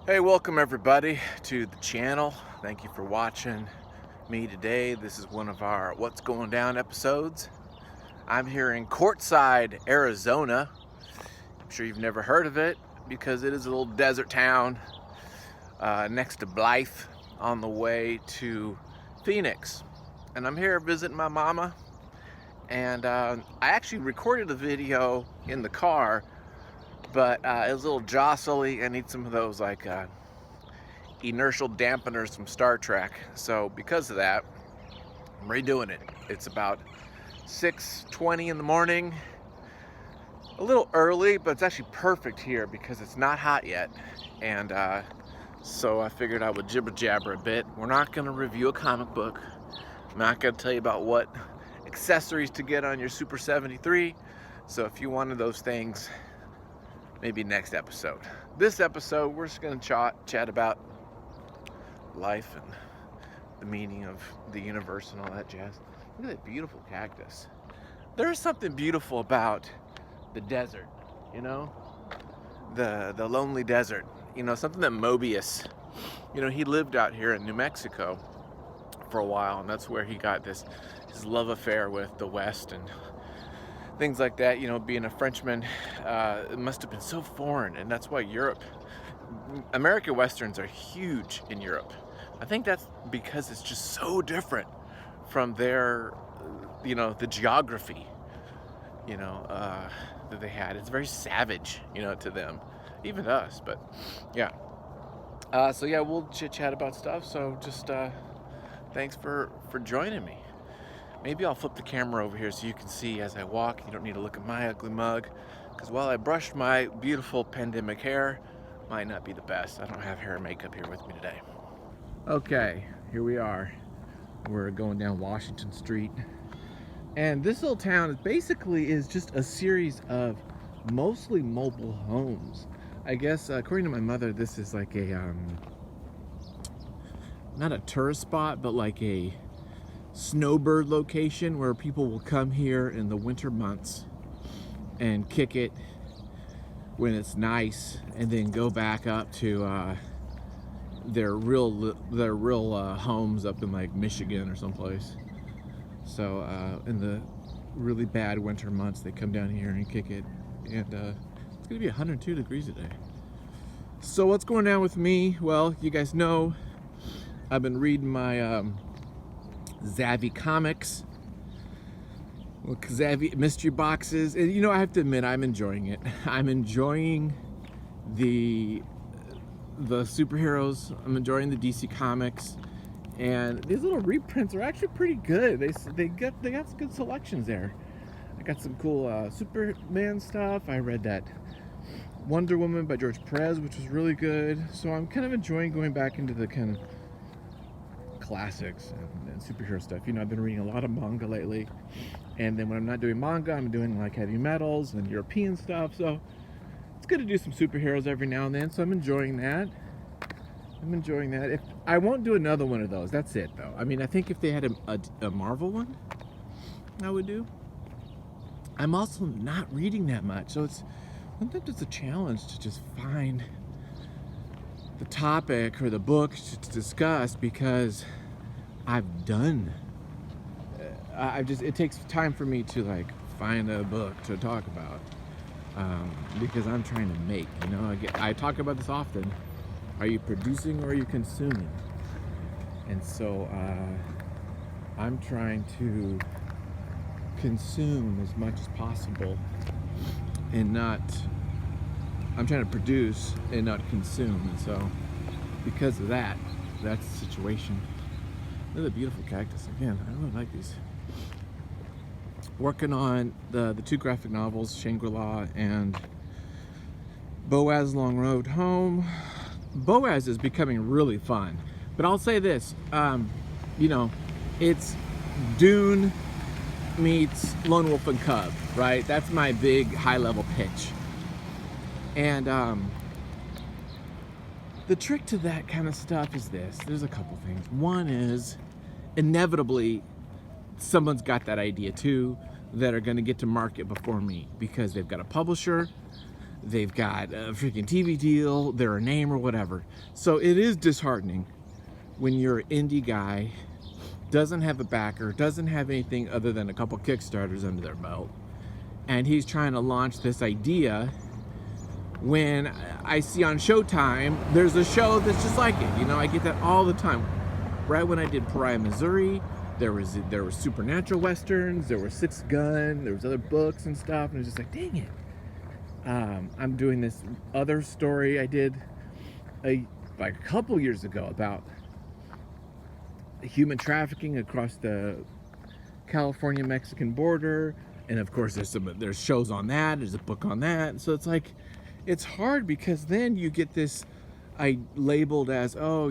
Hey, welcome everybody to the channel. Thank you for watching me today. This is one of our What's Going Down episodes. I'm here in Quartzsite, Arizona. I'm sure you've never heard of it because it is a little desert town next to Blythe on the way to Phoenix. And I'm here visiting my mama. And I actually recorded a video in the car, but it was a little jostly. I need some of those inertial dampeners from Star Trek. So because of that, I'm redoing it. It's about 6:20 in the morning. A little early, but it's actually perfect here because it's not hot yet. And so I figured I would jibber jabber a bit. We're not gonna review a comic book. I'm not gonna tell you about what accessories to get on your Super 73. So if you wanted those things, maybe next episode. This episode, we're just gonna chat about life and the meaning of the universe and all that jazz. Look at that beautiful cactus. There's something beautiful about the desert, you know? The lonely desert. You know, something that Mobius, he lived out here in New Mexico for a while, and that's where he got his love affair with the West and things like that. You know, being a Frenchman, it must have been so foreign, and that's why American Westerns are huge in Europe. I think that's because it's just so different from their, the geography, that they had. It's very savage, to them, even to us, but yeah. So yeah, we'll chit chat about stuff. So just thanks for joining me. Maybe I'll flip the camera over here so you can see as I walk. You don't need to look at my ugly mug, because while I brushed my beautiful pandemic hair, might not be the best. I don't have hair and makeup here with me today. Okay, here we are. We're going down Washington Street. And this little town basically is just a series of mostly mobile homes. I guess, according to my mother, this is like a, not a tourist spot, but like a snowbird location where people will come here in the winter months and kick it when it's nice, and then go back up to their real homes up in like Michigan or someplace. So in the really bad winter months, they come down here and kick it, and it's gonna be 102 degrees today. So what's going on with me? Well, you guys know I've been reading my Zavvi comics, Zavvi mystery boxes, and I have to admit, I'm enjoying it. I'm enjoying the superheroes. I'm enjoying the DC comics, and these little reprints are actually pretty good. They got some good selections there. I got some cool Superman stuff. I read that Wonder Woman by George Perez, which was really good. So I'm kind of enjoying going back into the kind of classics and superhero stuff. I've been reading a lot of manga lately, and then when I'm not doing manga, I'm doing like heavy metals and European stuff. So it's good to do some superheroes every now and then. So I'm enjoying that. If I won't do another one of those, that's it though. I mean, I think if they had a Marvel one, I would do. I'm also not reading that much, so sometimes it's a challenge to just find the topic or the book to discuss, because I've done. It takes time for me to like find a book to talk about, because I'm trying to make. I talk about this often. Are you producing or are you consuming? And so I'm trying to consume as much as possible, and I'm trying to produce and not consume. And so because of that, that's the situation. Look at the beautiful cactus. Again, I really like these. Working on the two graphic novels, Shangri-La and Boaz Long Road Home. Boaz is becoming really fun, but I'll say this, it's Dune meets Lone Wolf and Cub, right? That's my big high-level pitch. And the trick to that kind of stuff is this. There's a couple things. One is, inevitably, someone's got that idea too that are going to get to market before me, because they've got a publisher, they've got a freaking TV deal, they're a name or whatever. So it is disheartening when you're an indie guy, doesn't have a backer, doesn't have anything other than a couple Kickstarters under their belt, and he's trying to launch this idea when I see on Showtime there's a show that's just like it. You know, I get that all the time. Right when I did Pariah, Missouri, there was supernatural westerns, there was Six Gun, there was other books and stuff, and it was just like, dang it. I'm doing this other story I did a couple years ago about human trafficking across the California-Mexican border, and of course there's shows on that, there's a book on that. So it's like, it's hard because then you get this labeled as, oh,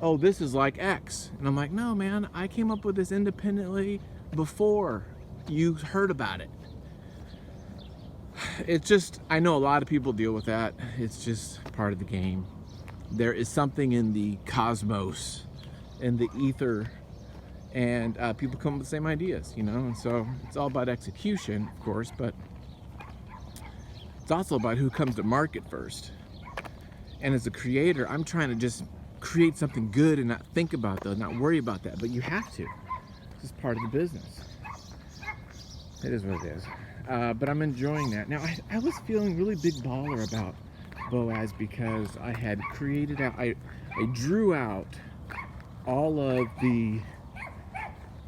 oh, this is like X, and I'm like, no man, I came up with this independently before you heard about it. It's just, I know a lot of people deal with that. It's just part of the game. There is something in the cosmos, in the ether, and people come up with the same ideas, you know, and so it's all about execution, of course, but it's also about who comes to market first. And as a creator, I'm trying to just create something good and not think about that, not worry about that, but you have to. It's just part of the business. It is what it is. But I'm enjoying that. Now, I was feeling really big baller about Boaz because I had created out, I drew out all of the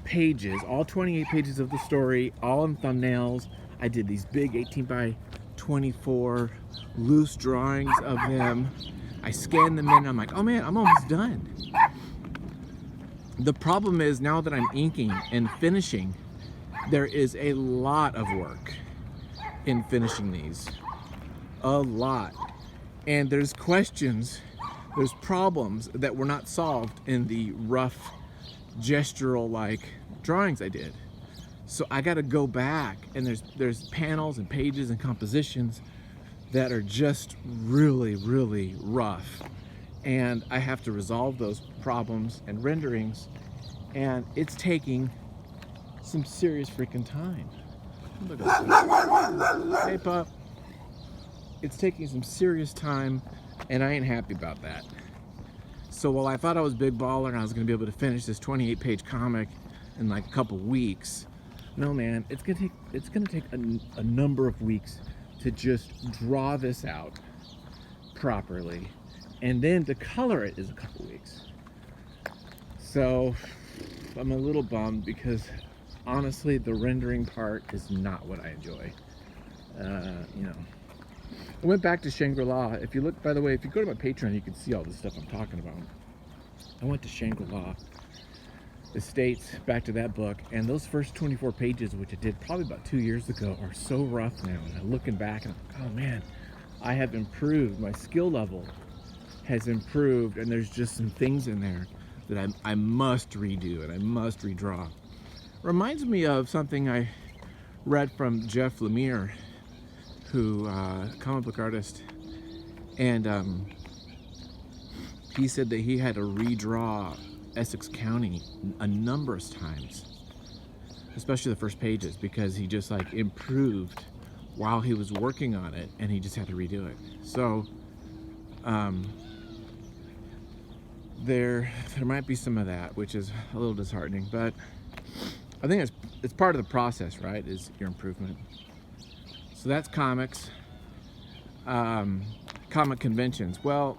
pages, all 28 pages of the story, all in thumbnails. I did these big 18 by 24 loose drawings of them. I scanned them in, and I'm like, oh man, I'm almost done. The problem is, now that I'm inking and finishing, there is a lot of work in finishing these. A lot. And there's questions, there's problems that were not solved in the rough gestural like drawings I did. So I got to go back, and there's panels and pages and compositions that are just really, really rough. And I have to resolve those problems and renderings, and it's taking some serious freaking time. Look at this. Hey, pup. It's taking some serious time, and I ain't happy about that. So while I thought I was big baller and I was going to be able to finish this 28-page comic in like a couple weeks, no man, it's gonna take a number of weeks to just draw this out properly, and then to color it is a couple weeks. So I'm a little bummed because honestly, the rendering part is not what I enjoy. You know, I went back to Shangri-La. If you look, by the way, if you go to my Patreon, you can see all the stuff I'm talking about. I went to Shangri-La Estates, back to that book, and those first 24 pages, which I did probably about 2 years ago, are so rough now. And I'm looking back and I'm like, oh man, I have improved. My skill level has improved, and there's just some things in there that I must redo and I must redraw. Reminds me of something I read from Jeff Lemire, who comic book artist, and he said that he had to redraw Essex County a number of times, especially the first pages, because he just like improved while he was working on it, and he just had to redo it. So there might be some of that, which is a little disheartening, but I think it's part of the process, right? Is your improvement. So that's comics. Comic conventions. Well,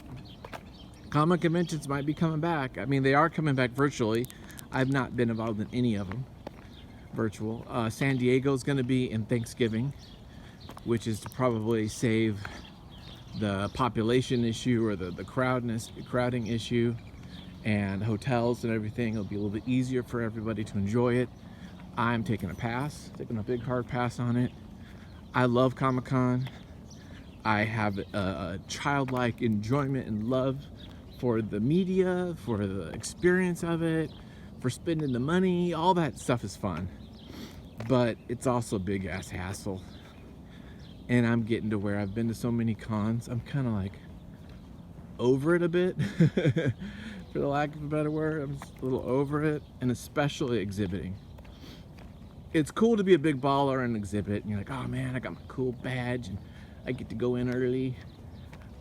comic conventions might be coming back. I mean, they are coming back virtually. I've not been involved in any of them virtual. San Diego's going to be in Thanksgiving, which is to probably save the population issue or the crowding issue, and hotels and everything. It'll be a little bit easier for everybody to enjoy it. I'm taking a big hard pass on it. I love Comic-Con. I have a childlike enjoyment and love for the media, for the experience of it, for spending the money. All that stuff is fun, but it's also a big ass hassle. And I'm getting to where I've been to so many cons, I'm kind of like over it a bit, for the lack of a better word. I'm just a little over it, and especially exhibiting. it's cool to be a big baller and exhibit, and you're like, oh man, I got my cool badge and I get to go in early.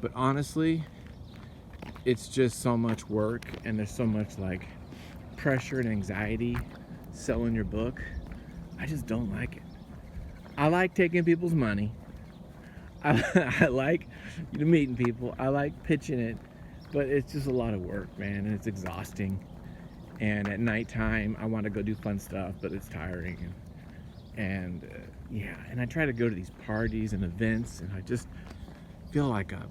But honestly, it's just so much work, and there's so much like pressure and anxiety selling your book. I just don't like it. I like taking people's money. I like meeting people. I like pitching it, but it's just a lot of work, man, and it's exhausting. And at nighttime, I want to go do fun stuff, but it's tiring. And yeah, and I try to go to these parties and events, and I just feel like a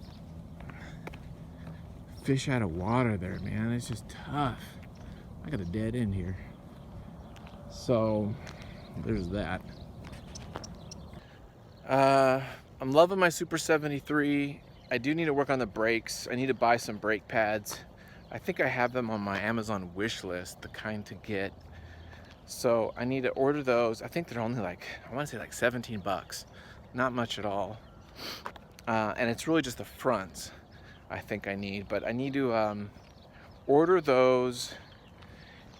fish out of water there, man. It's just tough. I got a dead end here. So there's that. I'm loving my Super 73. I do need to work on the brakes. I need to buy some brake pads. I think I have them on my Amazon wish list, the kind to get. So I need to order those. I think they're only like, I want to say like 17 bucks. Not much at all. And it's really just the fronts I think I need. But I need to order those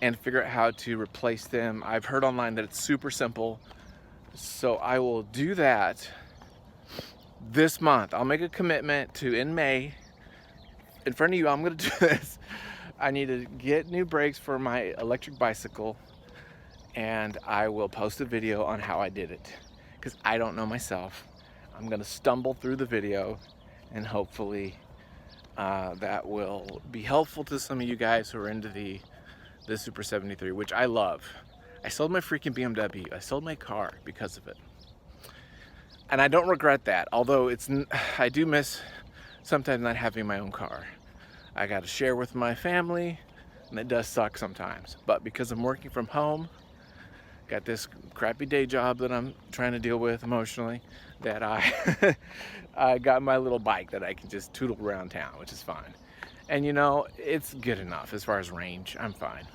and figure out how to replace them. I've heard online that it's super simple. So I will do that this month. I'll make a commitment to, in May, in front of you, I'm gonna do this. I need to get new brakes for my electric bicycle, and I will post a video on how I did it, because I don't know myself. I'm gonna stumble through the video, and hopefully that will be helpful to some of you guys who are into the Super 73, which I love. I sold my freaking BMW. I sold my car because of it. And I don't regret that, although I do miss sometimes not having my own car. I got to share with my family, and it does suck sometimes. But because I'm working from home, got this crappy day job that I'm trying to deal with emotionally, that I got my little bike that I can just tootle around town, which is fine. And you know, it's good enough as far as range. I'm fine.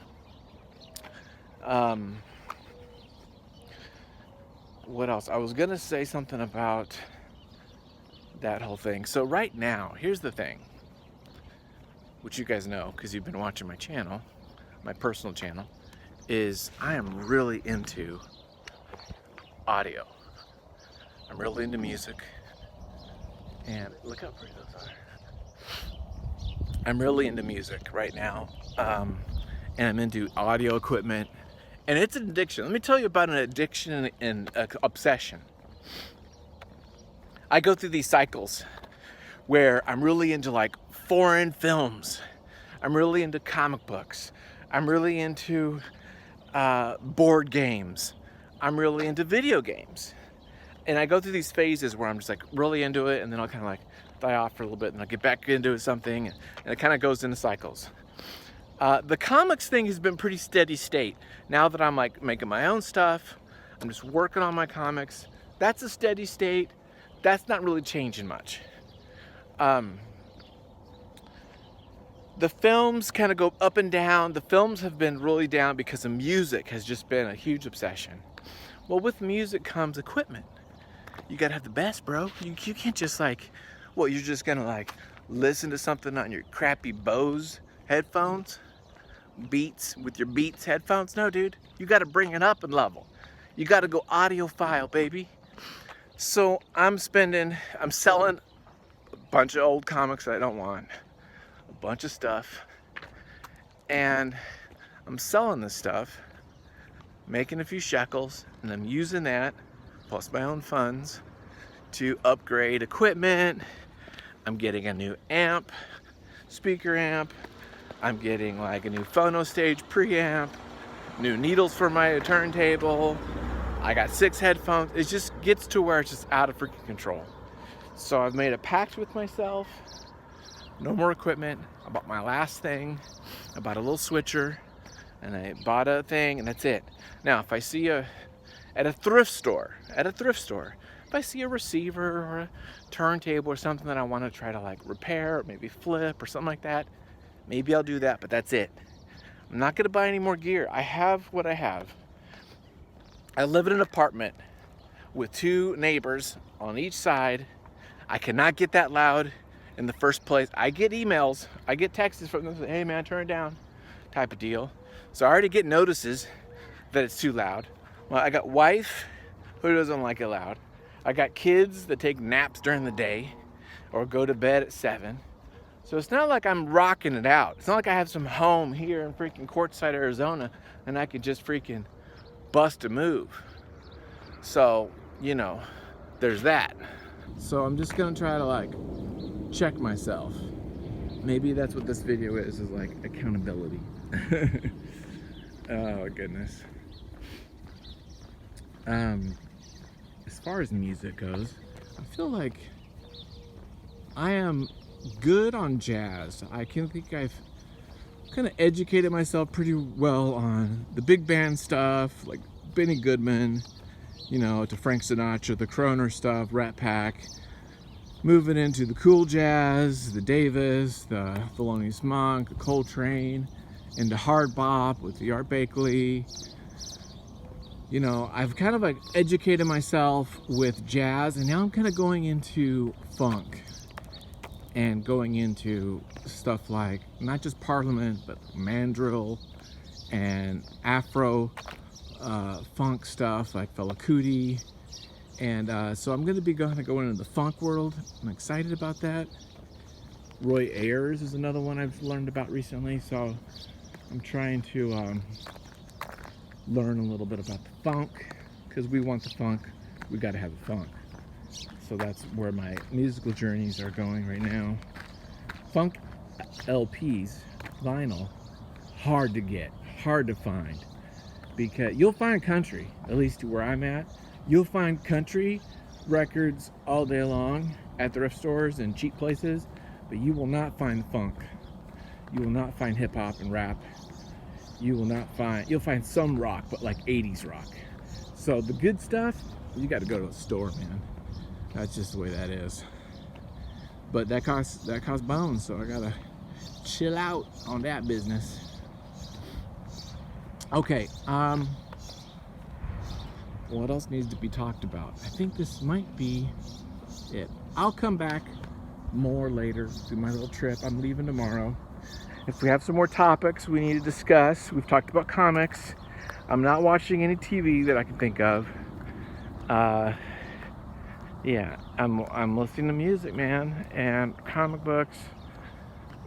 What else? I was gonna say something about that whole thing. So right now, here's the thing, which you guys know because you've been watching my channel, my personal channel, is I am really into audio. I'm really into music, and look how pretty those are. I'm really into music right now, and I'm into audio equipment. And it's an addiction. Let me tell you about an addiction and obsession. I go through these cycles where I'm really into like foreign films. I'm really into comic books. I'm really into board games. I'm really into video games. And I go through these phases where I'm just like really into it, and then I'll kind of like die off for a little bit, and I'll get back into something, and it kind of goes into cycles. The comics thing has been pretty steady state. Now that I'm like making my own stuff, I'm just working on my comics. That's a steady state. That's not really changing much. The films kind of go up and down. The films have been really down because the music has just been a huge obsession. Well, with music comes equipment. You gotta have the best, bro. You can't just like, well, you're just gonna like listen to something on your crappy Bose headphones, Beats, with your Beats headphones. No, dude, you got to bring it up a level. You got to go audiophile, baby. So I'm selling a bunch of old comics that I don't want, a bunch of stuff, and I'm selling this stuff, making a few shekels, and I'm using that plus my own funds to upgrade equipment. I'm getting a new amp, speaker amp. I'm getting like a new Phono Stage preamp, new needles for my turntable. I got 6 headphones. It just gets to where it's just out of freaking control. So I've made a pact with myself. No more equipment. I bought my last thing. I bought a little switcher, and I bought a thing, and that's it. Now, if I see at a thrift store, if I see a receiver or a turntable or something that I want to try to like repair or maybe flip or something like that, maybe I'll do that, but that's it. I'm not gonna buy any more gear. I have what I have. I live in an apartment with 2 neighbors on each side. I cannot get that loud in the first place. I get emails, I get texts from them saying, hey man, turn it down, type of deal. So I already get notices that it's too loud. Well, I got wife who doesn't like it loud. I got kids that take naps during the day or go to bed at 7. So it's not like I'm rocking it out. It's not like I have some home here in freaking Quartzsite, Arizona, and I could just freaking bust a move. So, you know, there's that. So I'm just gonna try to like check myself. Maybe that's what this video is like accountability. Oh goodness. As far as music goes, I feel like I am good on jazz. I can think I've kind of educated myself pretty well on the big band stuff, like Benny Goodman, you know, to Frank Sinatra, the Kroner stuff, Rat Pack, moving into the cool jazz, the Davis, the Thelonious Monk, the Coltrane, into hard bop with the Art Blakey. You know, I've kind of like educated myself with jazz, and now I'm kind of going into funk and going into stuff like not just Parliament, but mandrill and Afro funk stuff like Fela Kuti. And so I'm going to be going into the funk world. I'm excited about that. Roy Ayers is another one I've learned about recently, so I'm trying to learn a little bit about the funk, because we want the funk, we got to have the funk. So that's where my musical journeys are going right now. Funk LPs, vinyl, hard to get, hard to find, because you'll find country, at least where I'm at. You'll find country records all day long at thrift stores and cheap places, but you will not find funk. You will not find hip hop and rap. You will not find, you'll find some rock, but like 80s rock. So the good stuff, you got to go to a store, man. That's just the way that is. But that costs bones, so I gotta chill out on that business. Okay, what else needs to be talked about? I think this might be it. I'll come back more later, do my little trip. I'm leaving tomorrow. If we have some more topics we need to discuss, we've talked about comics. I'm not watching any TV that I can think of. Yeah, I'm listening to music, man, and comic books,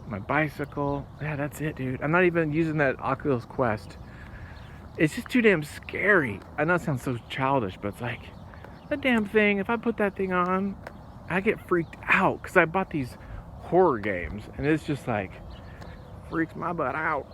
my bicycle. Yeah, that's it, dude. I'm not even using that Oculus Quest. It's just too damn scary. I know it sounds so childish, but it's like, that damn thing, if I put that thing on, I get freaked out, because I bought these horror games, and it's just like, freaks my butt out.